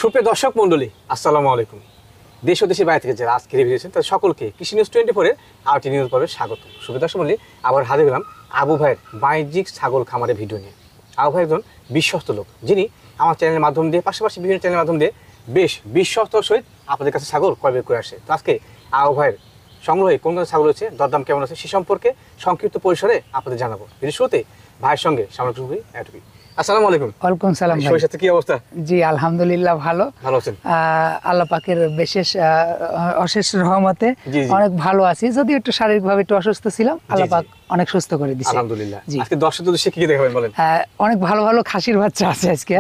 সুপ্রিয় দর্শক মণ্ডলী, আসসালামু আলাইকুম। দেশ ও দেশের বাইরে থেকে যারা আজকে রিভিউ দিয়েছেন তাদের সকলকে কৃষি নিউজ 24-এর আরটি নিউজ পর্বে স্বাগত। সুপ্রিয় দর্শক মণ্ডলী, আবার হাজির হলাম আবু ভাইয়ের বাণিজ্যিক ছাগল খামারের ভিডিও নিয়ে। আবু ভাই একজন বিশ্বস্ত লোক, যিনি আমার চ্যানেলের মাধ্যম দিয়ে পাশাপাশি বিভিন্ন চ্যানেলের মাধ্যম দিয়ে বেশ বিশ্বস্ত সহিত আপনাদের কাছে ছাগল ক্রয় বিক্রয় করে আসে। তো আজকে আবু ভাইয়ের সংগ্রহে কোন কোন ছাগল রয়েছে, দরদাম কেমন আছে, সে সম্পর্কে সংক্ষিপ্ত পরিসরে আপনাদের জানাবো। ভিডিও শুরুতে ভাইয়ের সঙ্গে সামনে এটুকুই। আসসালামু আলাইকুম। ওয়ালাইকুম সালাম ভাই। শরীর সাথে কি অবস্থা? জি আলহামদুলিল্লাহ ভালো। ভালো আছেন? আল্লাহ পাকের অশেষ রহমতে অনেক ভালো আছি, যদি একটু শারীরিকভাবে একটু অসুস্থ ছিলাম, আল্লাহ পাক অনেক সুস্থ করে দিয়েছে আলহামদুলিল্লাহ। আজকে দর্শকদের উদ্দেশ্যে কি দেখাবেন বলেন? অনেক ভালো ভালো খাসির বাচ্চা আছে আজকে।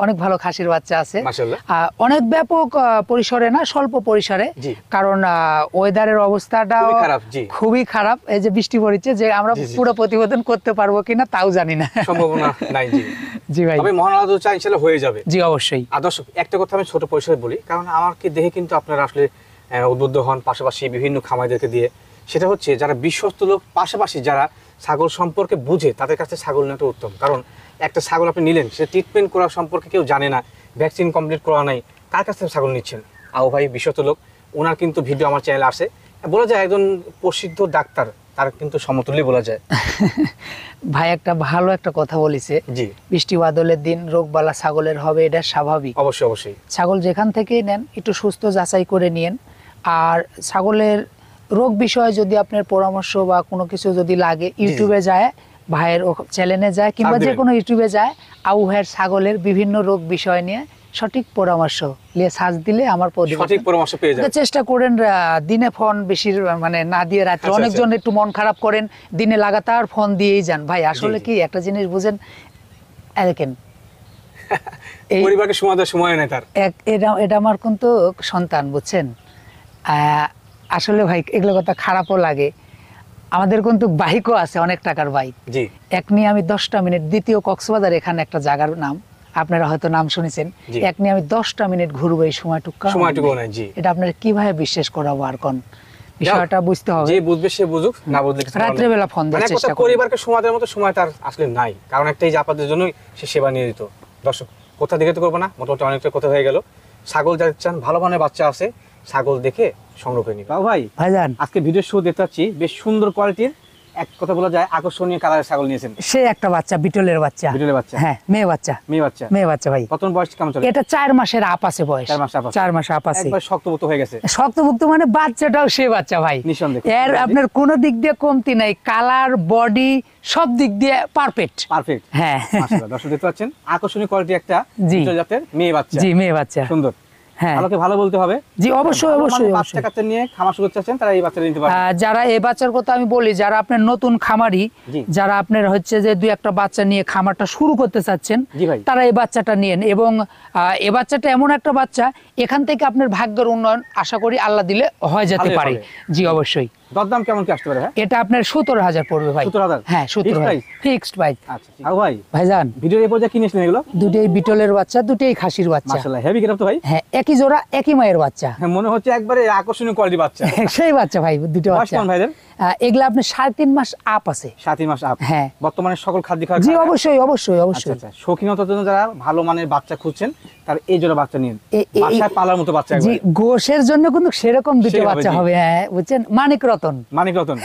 অনেক ভালো খাসির বাচ্চা আছে, মাশাআল্লাহ। অনেক ব্যাপক পরিসরে না, স্বল্প পরিসরে, কারণ ওয়েদারের অবস্থাটা খুবই খারাপ। এই যে বৃষ্টি পড়ছে, যে আমরা পুরো প্রতিবেদন করতে পারবো কিনা তাও জানি না, সম্ভাবনা নাই। জি ভাই, তবে মহান আল্লাহ চাই ইনশাআল্লাহ হয়ে যাবে। জি অবশ্যই। দর্শক একটা কথা আমি ছোট পরিসরে বলি, কারণ আমাকে দেখে কিন্তু আপনারা আসলে উদ্বুদ্ধ হন, পাশাপাশি বিভিন্ন খামারিদেরকে দিয়ে। সেটা হচ্ছে যারা বিশ্বস্ত লোক, পাশাপাশি যারা ছাগল সম্পর্কে বুঝে, তাদের কাছে ছাগল নেওয়াটা উত্তম। কারণ একটা ছাগল আপনি নিলেন, সে ট্রিটমেন্ট করা সম্পর্কে কেউ জানে না, ভ্যাকসিন কমপ্লিট করা নাই, কার কাছ থেকে ছাগল নিচ্ছেন? আবু ভাই বিশ্বস্ত লোক, ওনার কিন্তু ভিডিও আমার চ্যানেলে আসে, বলা যায় একজন প্রসিদ্ধ ডাক্তার, তার কিন্তু সমতুল্য বলা যায়। ভাই একটা ভালো একটা কথা বলেছে, জি, বৃষ্টি বাদলের দিন রোগবালা ছাগলের হবে, এটা স্বাভাবিক। অবশ্যই অবশ্যই। ছাগল যেখান থেকেই নেন একটু সুস্থ যাচাই করে নিয়েন। আর ছাগলের রোগ বিষয়ে যদি আপনার পরামর্শ বা কোনো কিছু যদি লাগে, ইউটিউবে যায়, ভাইয়ের চ্যানেলে যায়, কিংবা যে কোনো ইউটিউবে যায়, আবু ভাইয়ের ছাগলের বিভিন্ন রোগ বিষয় নিয়ে সঠিক পরামর্শ নিয়ে সার্চ দিলে আমার সঠিক পরামর্শ পেয়ে যাবেন। চেষ্টা করেন দিনে ফোন বেশি মানে না দিয়ে রাত্রে। অনেকজন একটু মন খারাপ করেন, দিনে লাগাতার ফোন দিয়েই যান। ভাই আসলে কি একটা জিনিস বুঝেন, দেখেন এই পরিবারকে সময় দেওয়ার সময় নেই তার। এটা আমার কিন্তু সন্তান, বুঝছেন। আসলে ভাই এগুলো কথা খারাপও লাগে। আমাদের কিন্তু বাইকও আছে, অনেক টাকার বাইক। জি, এক নিয়ে আমি 10টা মিনিট, দ্বিতীয় কক্সবাজার, এখানে একটা জায়গার নাম আপনারা হয়তো নাম শুনেছেন, এক নিয়ে আমি 10টা মিনিট ঘুরবো, এই সময়টুকু নাই। জি, এটা আপনারা কিভাবে বিশ্বাস করাবো? আর কোন বিষয়টা বুঝতে হবে, যে বুঝবে সে বুঝুক, না বুঝলে রাত্রে বেলা ফোন দেওয়ার চেষ্টা করুন। পরিবারকে সময় দেওয়ার মতো সময় তার আসলে নাই, কারণ একটাই যে আপনাদের জন্যই সে সেবা নিয়ে দিত। দর্শক কোথা দেখে তো করবো না, মোটামুটি অনেকটা কথা হয়ে গেল। ছাগল যাতে চান, ভালো মানের বাচ্চা আছে, ছাগল দেখে সংগ্রহ করে নিন। ভাই ভাইজান, আজকে ভিডিও শো দেখতে পাচ্ছি বেশ সুন্দর কোয়ালিটির, এক কথা বলা যায় আকর্ষণীয় কালারের ছাগল নিয়েছেন। সে একটা বাচ্চা, বিটলের বাচ্চা। বিটলের বাচ্চা? হ্যাঁ, মেয়ে বাচ্চা। মেয়ে বাচ্চা ভাই। কত বয়স কেমন চলে? এটা 4 মাসের আপ আছে বয়স। 4 মাস আপ আছে। একবার শক্তপোক্ত হয়ে গেছে। শক্তপোক্ত মানে বাচ্চাটাও সে বাচ্চা ভাই, নিঃসন্দেহে। এর আপনার কোনো দিক দিয়ে কমতি নাই, কালার, বডি সব দিক দিয়ে পারফেক্ট। হ্যাঁ, মাশাআল্লাহ। দর্শক দেখতে পাচ্ছেন আকর্ষণীয় কোয়ালিটি একটা বিটল জাতের মেয়ে বাচ্চা। জি, মেয়ে বাচ্চা, সুন্দর। হ্যাঁ, ভালোকে ভালো বলতে হবে। জি অবশ্যই অবশ্যই। বাচ্চা কাচ্চা নিয়ে খামার শুরু করতে চাচ্ছেন, তারা এই বাচ্চাটা নিতে পারেন। যারা এই বাচ্চার কথা আমি বলি, যারা আপনার নতুন খামারি, যারা আপনার হচ্ছে যে 2-1টা বাচ্চা নিয়ে খামারটা শুরু করতে চাচ্ছেন, তারা এই বাচ্চাটা নিয়েন। এবং এই বাচ্চাটা এমন একটা বাচ্চা, এখান থেকে আপনার ভাগ্যের উন্নয়ন আশা করি আল্লাহ দিলে হয়ে যেতে পারে। জি অবশ্যই। দরদাম কেমন কি আসতে পারে? এটা আপনার 17,000 পড়বে ভাই। 17,000? হ্যাঁ, 17,000 ফিক্সড প্রাইস। আচ্ছা ভাই, ভাইজান ভিডিওর এই পর্যায়ে কি নিয়েছেন এগুলো? দুটেই বিটলের বাচ্চা, দুটেই খাসির বাচ্চা। মাশাআল্লাহ, হেভি গেটআপ তো ভাই। হ্যাঁ, একই জোড়া, একই মায়ের বাচ্চা। হ্যাঁ, মনে হচ্ছে একবারে আকর্ষণীয় কোয়ালিটি বাচ্চা। সেই বাচ্চা ভাই, দুটো বাচ্চা। কেমন ভাইদের? এগুলা আপনার 3.5 মাস আপ আছে। 3.5 মাস আপ? হ্যাঁ। বর্তমানে সকল খাদ্য খাওয়া? জি অবশ্যই অবশ্যই অবশ্যই। আচ্ছা, শৌখিনতার জন্য যারা ভালো মানের বাচ্চা খুঁজছেন, তার এই জোড়া বাচ্চা নিন। বাসায় পালার মতো বাচ্চা। জি, গোশের জন্য কিন্তু সেরকম দুটো বাচ্চা হবে। হ্যাঁ, বুঝছেন, মানিক রতন। মানিক রতন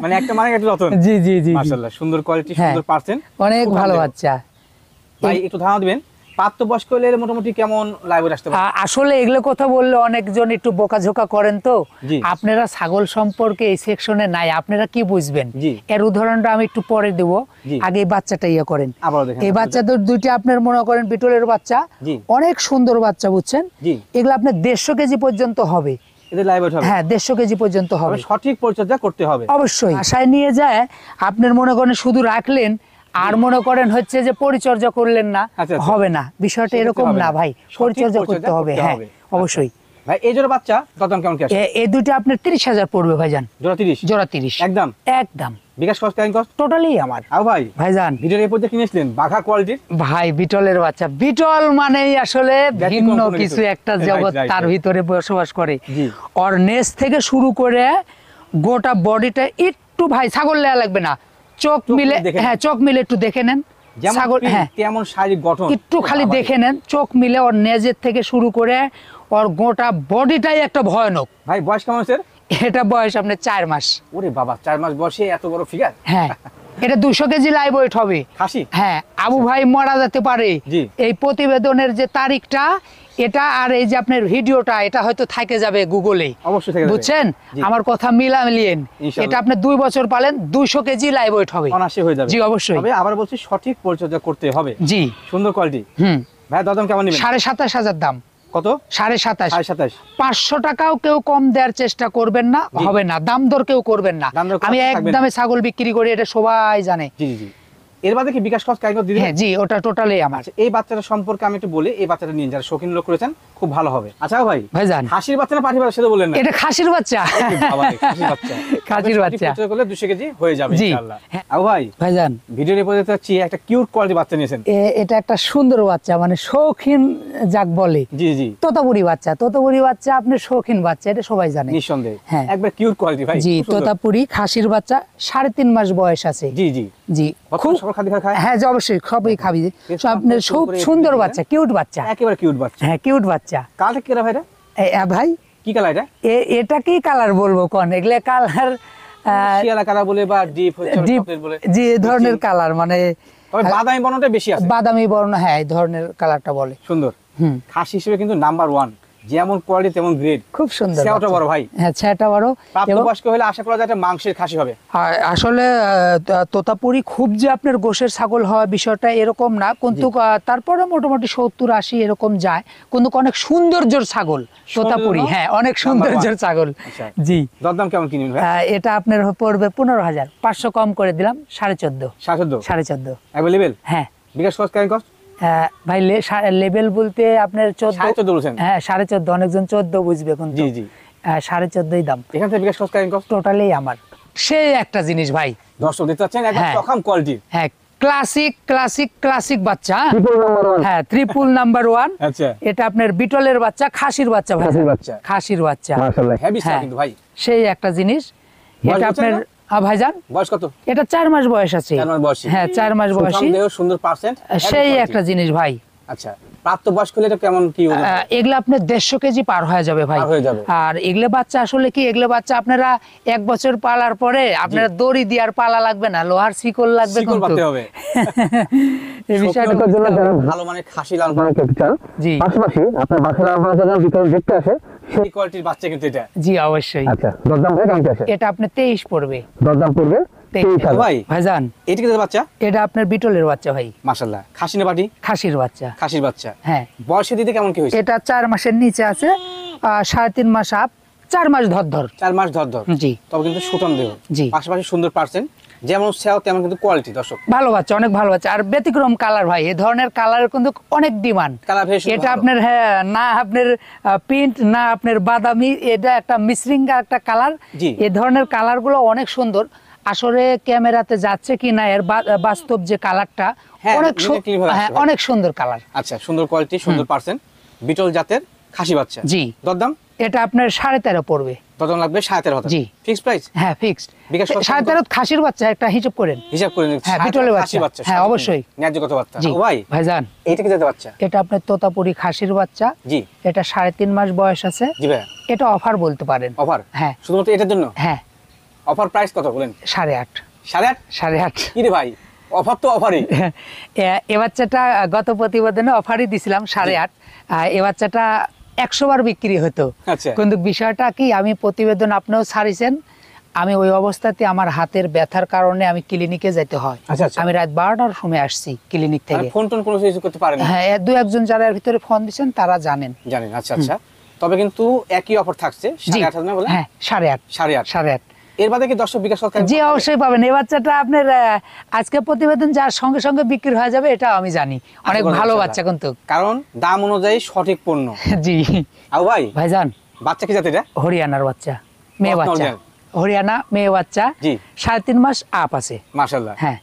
মানে একটা মানিক, একটা রতন। জি জি জি, মাশাআল্লাহ, সুন্দর কোয়ালিটি, সুন্দর পার্সেন্ট, অনেক ভালো বাচ্চা। ভাই একটু ধারণা দিবেন প্রাপ্তবয়স্ক হলে মোটামুটি কেমন লাইভ আসতে পারে? আসলে এগুলো কথা বললে অনেকজন একটু বোকাঝোকা করেন, তো আপনারা ছাগল সম্পর্কে এই সেকশনে নাই, আপনারা কি বুঝবেন? এর উদাহরণটা আমি একটু পরে দেব, আগে এই বাচ্চাটা ইয়ে করেন। এই বাচ্চা তো দুইটা আপনার মনে করেন বিটলের বাচ্চা, অনেক সুন্দর বাচ্চা, বুঝছেন। এগুলো আপনার 150 কেজি পর্যন্ত হবে। হ্যাঁ, 150 কেজি পর্যন্ত হবে। সঠিক পরিচর্যা করতে হবে অবশ্যই। আশায় নিয়ে যায় আপনার মনে করেন শুধু রাখলেন, আর মনে করেন হচ্ছে যে পরিচর্যা করলেন না, হবে না। বিষয়টা এরকম না ভাই, পরিচর্যা করতে হবে। হ্যাঁ অবশ্যই। ভাই এই জোড়া বাচ্চা দাম কেমন কি আসে? এই দুটো আপনার 30,000 পড়বে ভাইজান। জোড়া 30? জোড়া 30 একদম একদম। বিকাশ কস্ট, ক্যারিং কস্ট টোটালি আমার। ভাই ভাইজান ভিডিওর এই পর্যায়ে কিনেছিলেন বাঘা কোয়ালিটির ভাই বিটলের বাচ্চা। বিটল মানেই আসলে ভিন্ন কিছু একটা জগৎ, তার ভিতরে বসবাস করে। ওর নেস থেকে শুরু করে গোটা বডিটা একটু ভাই ছাগল লেয়া লাগবে না, চোখ মিলে, হ্যাঁ চোখ মিলে একটু দেখে নেন, যেমন ছাগল, print, হ্যাঁ। তেমন শারীরিক গঠন। একটু খালি বাবা রে। দেখে নেন, চোখ মিলে ওর নেজের থেকে শুরু করে ওর গোটা বডিটাই একটা ভয়ানক। ভাই বয়স কেমন আছে? এটা বয়স আপনার 4 মাস। ওরে বাবা, 4 মাস বয়সে এত বড় ফিগার। হ্যাঁ, এটা 200 কেজি লাইভ ওয়েট হবে। খাসি? হ্যাঁ, আবু ভাই মারা যেতে পারে। জি। এই প্রতিবেদনের যে তারিখটা এটা আর এই যে আপনার ভিডিওটা এটা হয়তো থেকে যাবে গুগলে, অবশ্যই থেকে যাবে। বুঝছেন? জি। আমার কথা মিলিয়েন। ইনশাআল্লাহ। এটা আপনি 2 বছর পালেন, 200 কেজি লাইভ ওয়েট হবে। অনাসি হয়ে যাবে। জি, অবশ্যই। তবে আবার বলছি, সঠিক পরিচর্যা করতে হবে। জি। সুন্দর কোয়ালিটি। ভাই দরদাম কেমন নেবেন? 27,500 দাম। কত? 27,500। 27,500। 500 টাকাও কেউ কম দেওয়ার চেষ্টা করবেন না, জি। হবে না। দাম দর কেউ করবেন না। দাম দর আমি করা এক থাকবে না। দামে ছাগল বিক্রি করি, এটা সবাই জানে। জি জি জি। এর বাদে কি বিকাশ খরচ কারিগর দিবেন? হ্যাঁ জি, ওটা টোটালি আমার। আচ্ছা, এই বাচ্চাটা সম্পর্কে আমি একটু বলি। এই বাচ্চাটা নিয়ে যারা শৌখিন লোক করেছেন খুব ভালো হবে। আচ্ছা ভাই, ভাইজান, খাসির বাচ্চা না পাঠি বাচ্চা সেটা বললেন না? এটা খাসির বাচ্চা। ওরে বাবা রে, খাসির বাচ্চা। খাসির আপনি বাচ্চা। সঠিক পরিচর্যা করলে 200 কেজি হয়ে যাবে জি। ইনশাআল্লাহ। হ্যাঁ। আবু ভাই, ভাইজান, ভিডিওর এরপরে দেখতে পাচ্ছি একটা কিউট কোয়ালিটি বাচ্চা নিয়েছেন। এটা একটা সুন্দর বাচ্চা, মানে শৌখিন যাক বলে। জি জি। তোতাপুরি বাচ্চা, তোতাপুরি বাচ্চা আপনার শৌখিন বাচ্চা, এটা সবাই জানে। নিঃসন্দেহে। হ্যাঁ। একবার কিউট কোয়ালিটি ভাই। জি, খুব সুন্দর। তোতাপুরি খাসির বাচ্চা, 3.5 মাস বয়স আছে। জি জি। জি, খুব খুব। সকল খাদ্য খায়? হ্যাঁ জি, অবশ্যই সবই খাবি। বেশ আপনার সুন্দর খুব করে সুন্দর দিলেন। বাচ্চা, কিউট বাচ্চা। একেবারে কিউট বাচ্চা। হ্যাঁ, কিউট বাচ্চা। কালারটা কি রে ভাই এটা? ভাই, কি কালার এটা? এটা কি কালার বলবো কোন? এগুলা কালার শিয়ালা কালার বলে বা ডিপ হচ্ছে ডিপ, চকলেট বলে। জি, এই ধরনের কালার, মানে তবে বাদামি বর্ণটা বেশি আছে। বাদামি বর্ণ, হ্যাঁ, এই ধরনের কালারটা বলে। সুন্দর। হুম, খাসি হিসেবে কিন্তু নাম্বার 1, যেমন কোয়ালিটি তেমন গ্রেড। খুব সুন্দর সেটা বাচ্চা। বড় ভাই। হ্যাঁ, সেটা বড়। এবং প্রাপ্তবয়স্ক হলে আশা করা যায় একটা মাংসের খাসি হবে। আসলে তোতাপুরি খুব যে আপনার গোশের ছাগল হওয়া বিষয়টা এরকম না, কিন্তু তারপরে মোটামুটি 70-80 এরকম যায়। কিন্তু অনেক সৌন্দর্যের ছাগল তোতাপুরি। সৌন্দর্য? হ্যাঁ, অনেক সৌন্দর্যের ছাগল। আচ্ছা। জি। দরদাম কেমন কিনবেন ভাই? এটা আপনার পড়বে 15,000, 500 কম করে দিলাম, 14.5। 14.5 14.5। অ্যাভেলেবেল? হ্যাঁ। বিকাশ খরচ কেমন কষ্ট? ভাই, লেভেল বলতে আপনার 14.5 বলছেন? হ্যাঁ, 14.5। অনেকজন 14 বুঝবে, কিন্তু জি জি। 14.5 দাম। এখান থেকে বিকাশ খরচ কেমন কষ্ট? টোটালি আমার। সেই একটা জিনিস ভাই। দর্শক দেখতে পাচ্ছেন একদম হ্যাঁ। চকাম কোয়ালিটি। হ্যাঁ, ক্লাসিক বাচ্চা। হ্যাঁ, ট্রিপল নাম্বার 1। আচ্ছা। এটা আপনার বিটলের বাচ্চা, খাসির বাচ্চা ভাই। খাসির বাচ্চা। খাসির বাচ্চা। মাশাআল্লাহ হেভি হ্যাঁ, কিন্তু ভাই। সেই একটা জিনিস। বয়স এটা বলছেন আপনার না? ভাইজান, বয়স কত? এটা 4 মাস বয়স আছে। 4 মাস বয়সী। হ্যাঁ, 4 মাস বয়সী। সুঠাম দেহ, সুন্দর পার্সেন্ট। সেই একটা জিনিস ভাই। আচ্ছা, প্রাপ্তবয়স্ক হলে এটা কেমন কি ওজন? এগুলো আপনার 150 কেজি পার হয়ে যাবে ভাই। পার হয়ে যাবে। আর এগুলো বাচ্চা আসলে কি, এগুলো বাচ্চা আপনারা 1 বছর পালার পরে আপনারা দড়ি দিয়ে আর পালা লাগবে না, লোহার শিকল লাগবে শিকল কিন্তু। বাঁধতে হবে। এই বিষয়টা সত্যতার জন্য বুঝতে যারা হবে। ভালো মানের খাসি লালন পালন করতে চান, জি। পাশাপাশি আপনার বাসায় লালন পালন যারা ভিতরে দেখতে আসে, সেই কোয়ালিটির বাচ্চা কিন্তু এটা। জি, অবশ্যই। আচ্ছা, দরদাম ভাই কেমন আছে? এটা আপনি 23 পড়বে। দরদাম পড়বে 23 ভাই। ভাইজান, এটা কি বাচ্চা? এটা আপনার বিটলের বাচ্চা ভাই। মাশাআল্লাহ। খাসি না পাটি? খাসির বাচ্চা। খাসির বাচ্চা। হ্যাঁ। বয়সে দিতে কেমন কি হয়েছে? এটা 4 মাসের নিচে আছে, 3.5 মাস আপ, 4 মাস ধর। 4 মাস ধর। জি। তবে কিন্তু সুঠাম দেহ। জি। পাশাপাশি সুন্দর পার্সেন্ট, যেমন সেও তেমন কিন্তু কোয়ালিটি। দর্শক, ভালো বাচ্চা, অনেক ভালো বাচ্চা। আর ব্যতিক্রম কালার ভাই, এই ধরনের কালারের কিন্তু অনেক ডিমান্ড। কালার ভেরিয়েশন এটা আপনার, হ্যাঁ, না আপনার প্রিন্ট, না আপনার বাদামি, এটা একটা মিশ্রিঙ্গা একটা কালার। জি। এই ধরনের কালারগুলো অনেক সুন্দর। আসলে ক্যামেরাতে যাচ্ছে কি না এর বাস্তব যে কালারটা, হ্যাঁ, অনেক clearly ভাবে হ্যাঁ, আসছে ভাই। অনেক সুন্দর কালার। আচ্ছা, সুন্দর কোয়ালিটি, সুন্দর পার্সেন্ট, বিটল জাতের খাসি বাচ্চা। জি। দরদাম? এটা আপনার 13.5 পড়বে। দরদাম লাগবে 13,500। জি। Fix price? হ্যাঁ, ফিক্সড। বিকাশ কত? 13.5 খাসির বাচ্চা, একটা হিসাব করেন। হিসাব করে নিচ্ছি। হ্যাঁ, বিটলের খাসি বাচ্চা। হ্যাঁ, সাথে অবশ্যই। ন্যায্য কথাবার্তা। জি ও ভাই, ভাইজান, এইটা কি জাতের বাচ্চা? এটা আপনার তোতাপুরি খাসির বাচ্চা। জি। এটা 3.5 মাস বয়স আছে। জি ভাই। এটা অফার বলতে পারেন। অফার? হ্যাঁ। শুধুমাত্র এটার জন্য? হ্যাঁ। অফার প্রাইস কত বলেন? 8.5। 8.5? 8.5। কি রে ভাই, অফার তো অফারই। এ বাচ্চাটা গত প্রতিবেদনে অফারই দিছিলাম 8.5। এ বাচ্চাটা 100 বার বিক্রি হতো। আচ্ছা। কিন্তু বিষয়টা কি, আমি প্রতিবেদন আপনিও ছাড়িছেন, আমি ওই অবস্থাতে আমার হাতের ব্যথার কারণে আমি ক্লিনিকে যেতে হয়। আচ্ছা, আচ্ছা। আমি রাত 12টার সময় আসছি ক্লিনিক থেকে। ফোন টোন কোনো কিছু করতে পারেন? হ্যাঁ, 2-1 জন যারা এর ভিতরে ফোন দিচ্ছেন তারা জানেন। জানেন। আচ্ছা আচ্ছা। তবে কিন্তু একই অফার থাকছে। জি। 8.5 না বলে? হ্যাঁ, 8.5। 8.5। এর বাদে কি দর্শক বিকাশ সরকার? জি, অবশ্যই পাবেন। এই বাচ্চাটা আপনার আজকে প্রতিবেদন যার সঙ্গে সঙ্গে বিক্রি হয়ে যাবে, এটা আমি জানি। অনেক ভালো বাচ্চা কিন্তু। কারণ দাম অনুযায়ী সঠিক পণ্য। জি। আও ভাই, ভাইজান, বাচ্চা কি জাত এটা? হরিয়ানার বাচ্চা, মেয়ে Original? বাচ্চা। হরিয়ানা মেয়ে বাচ্চা। জি। 3.5 মাস আপ আছে। মাশাআল্লাহ। হ্যাঁ।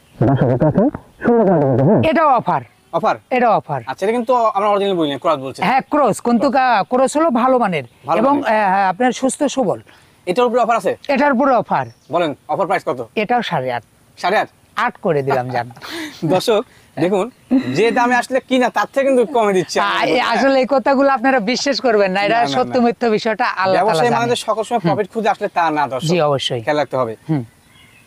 এটা অফার। অফার? এটা অফার। আচ্ছা, এটা কিন্তু আমরা অরিজিনাল বলি না, ক্রস বলছি। হ্যাঁ, ক্রস, কিন্তু ক্রস হলো ভালো মানের ভালো এবং মানের। আপনার সুস্থ সবল। এটার উপরে অফার আছে? এটার পুরো অফার। বলেন অফার প্রাইস কত? এটাও 8.5। 8.5? 8 করে দিলাম জান। দর্শক, দেখুন যে দামে আসলে কিনা তার থেকে কিন্তু কমে দিচ্ছে। আসলে এই কথাগুলো আপনারা বিশ্বাস করবেন না, এটা সত্য মিথ্যা বিষয়টা আল্লাহ তাআলা ব্যবসায়ী জানে। মানে সকল সময় প্রফিট খুঁজে আসলে তা না দর্শক। জি অবশ্যই খেয়াল রাখতে হবে।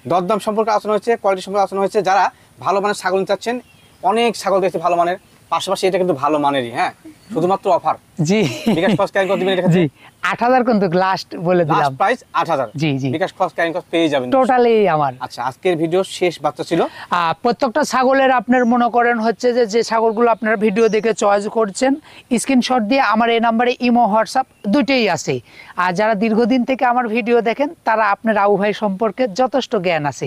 দরদাম সম্পর্কে আলোচনা হচ্ছে, কোয়ালিটি সম্পর্কে আলোচনা হচ্ছে। যারা ভালো মানের ছাগল নিতে চাচ্ছেন, অনেক ছাগল দেখতে ভালো মানের, পাশাপাশি এটা কিন্তু ভালো মানেরই। হ্যাঁ, শুধুমাত্র অফার। জি বিকাশ খরচ ক্যারিং কস্ট দিবেন এটা? জি 8000 কিন্তু লাস্ট বলে দিলাম, লাস্ট প্রাইস 8000। জি জি বিকাশ খরচ ক্যারিং কস্ট পেয়ে যাবেন টোটালি আমার। আচ্ছা, আজকের ভিডিও শেষ বাচ্চা ছিল। প্রত্যেকটা ছাগলের আপনার মনে করেন হচ্ছে যে ছাগলগুলো আপনারা ভিডিও দেখে চয়েস করছেন, স্ক্রিনশট দিয়ে আমার এই নাম্বারে ইমো হোয়াটসঅ্যাপ দুটোই আছে। আর যারা দীর্ঘদিন থেকে আমার ভিডিও দেখেন তারা আপনার আবু ভাই সম্পর্কে যথেষ্ট জ্ঞান আছে।